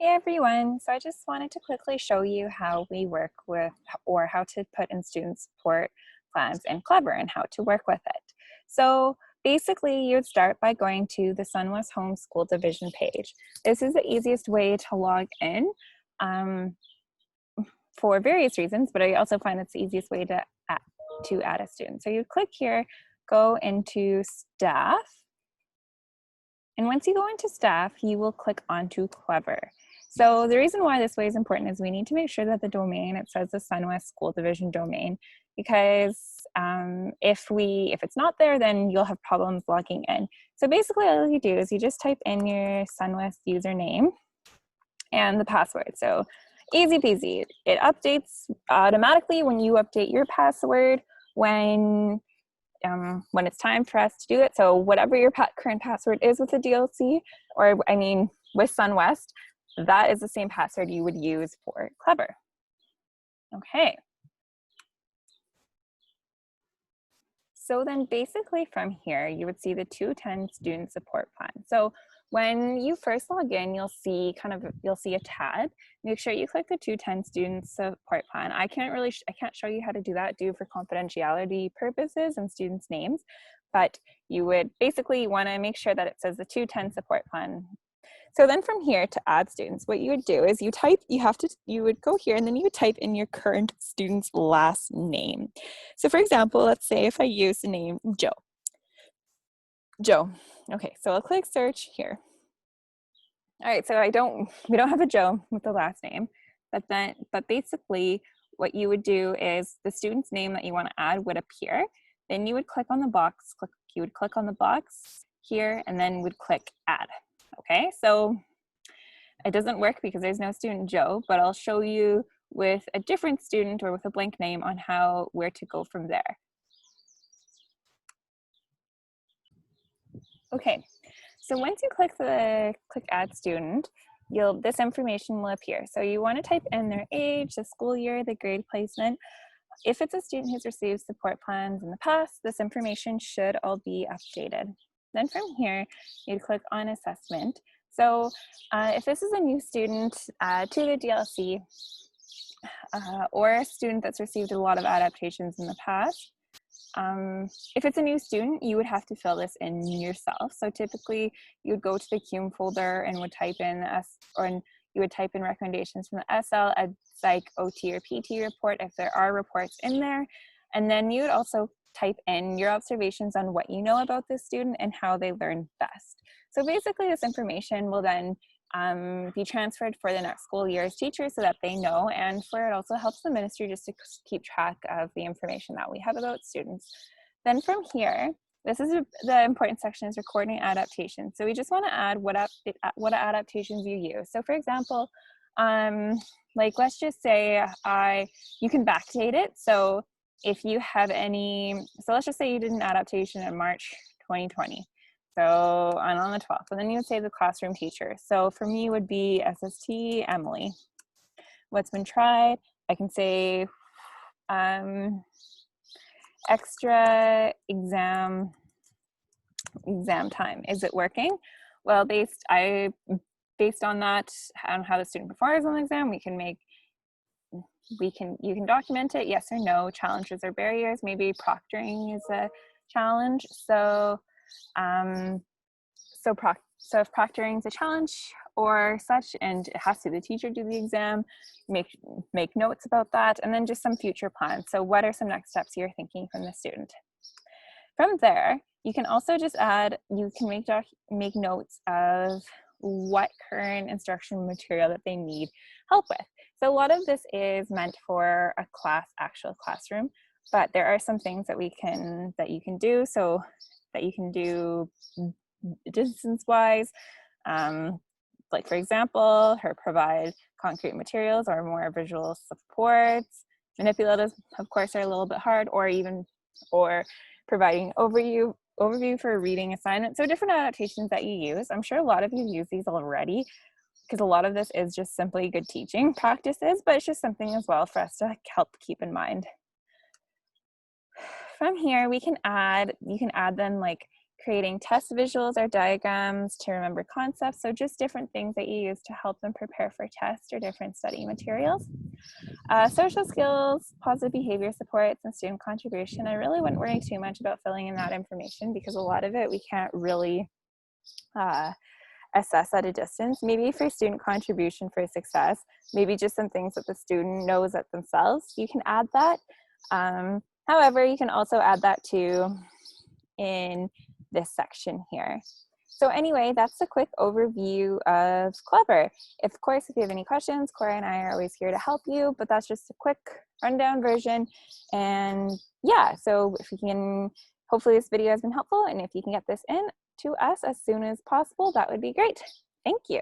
Hey everyone, so I just wanted to quickly show you how we work with or how to put in student support plans in ClevR and how to work with it. So basically you would start by going to the Sunwest Homeschool Division page. This is the easiest way to log in for various reasons, but I also find it's the easiest way to add a student. So you click here, go into staff, and once you go into staff, you will click onto ClevR. So the reason why this way is important is we need to make sure that the domain, it says the Sunwest School Division domain, because if it's not there, then you'll have problems logging in. So basically all you do is you just type in your Sunwest username and the password. So easy peasy. It updates automatically when you update your password when it's time for us to do it. So whatever your current password is with the DLC, or I mean with Sunwest, that is the same password you would use for ClevR. Okay. So then basically from here, you would see the 210 student support plan. So when you first log in, you'll see a tab. Make sure you click the 210 student support plan. I can't show you how to do that due for confidentiality purposes and students' names, but you would basically want to make sure that it says the 210 support plan. So then from here to add students, what you would do is you would go here and then you would type in your current student's last name. So for example, let's say if I use the name Joe. Okay, so I'll click search here. All right, so we don't have a Joe with the last name, but basically what you would do is the student's name that you want to add would appear. Then you would click on the box, you would click on the box here and then would click add. Okay, so it doesn't work because there's no student Joe, but I'll show you with a different student or with a blank name on where to go from there. Okay, so once you click add student, this information will appear. So you want to type in their age, the school year, the grade placement. If it's a student who's received support plans in the past, this information should all be updated. Then from here, you'd click on assessment. So if this is a new student to the DLC or a student that's received a lot of adaptations in the past, if it's a new student, you would have to fill this in yourself. So typically you would go to the CUME folder and would type in you would type in recommendations from the SL, Ed Psych, OT, or PT report if there are reports in there. And then you would also type in your observations on what you know about this student and how they learn best. So basically this information will then be transferred for the next school year's teachers so that they know, and it also helps the ministry just to keep track of the information that we have about students. Then from here, the important section is recording adaptations. So we just want to add what adaptations you use. So for example, like let's just say you can backdate it. So if you have let's just say you did an adaptation in March 2020. So on the 12th, and then you would say the classroom teacher. So for me, it would be SST Emily. What's been tried? I can say extra exam time. Is it working? Well, based on that, on how the student performs on the exam, you can document it, yes or no, challenges or barriers. Maybe proctoring is a challenge. So if proctoring is a challenge or such, and it has to the teacher do the exam, make notes about that, and then just some future plans. So what are some next steps you're thinking from the student? From there, you can also just make notes of what current instruction material that they need help with. So a lot of this is meant for a actual classroom, but there are some things that you can do. So that you can do distance-wise, like for example, provide concrete materials or more visual supports. Manipulatives, of course, are a little bit hard, or providing overview for a reading assignment. So different adaptations that you use. I'm sure a lot of you use these already, because a lot of this is just simply good teaching practices, but it's just something as well for us to help keep in mind. From here, you can add then like creating test visuals or diagrams to remember concepts. So just different things that you use to help them prepare for tests or different study materials. Social skills, positive behavior supports, and student contribution. I really wouldn't worry too much about filling in that information because a lot of it we can't really assess at a distance. Maybe for student contribution for success, maybe just some things that the student knows at themselves, you can add that. However, you can also add that too in this section here. So anyway, that's a quick overview of ClevR. Of course, if you have any questions, Cora and I are always here to help you, but that's just a quick rundown version. And yeah, so if you can, hopefully this video has been helpful, and if you can get this in to us as soon as possible, that would be great. Thank you.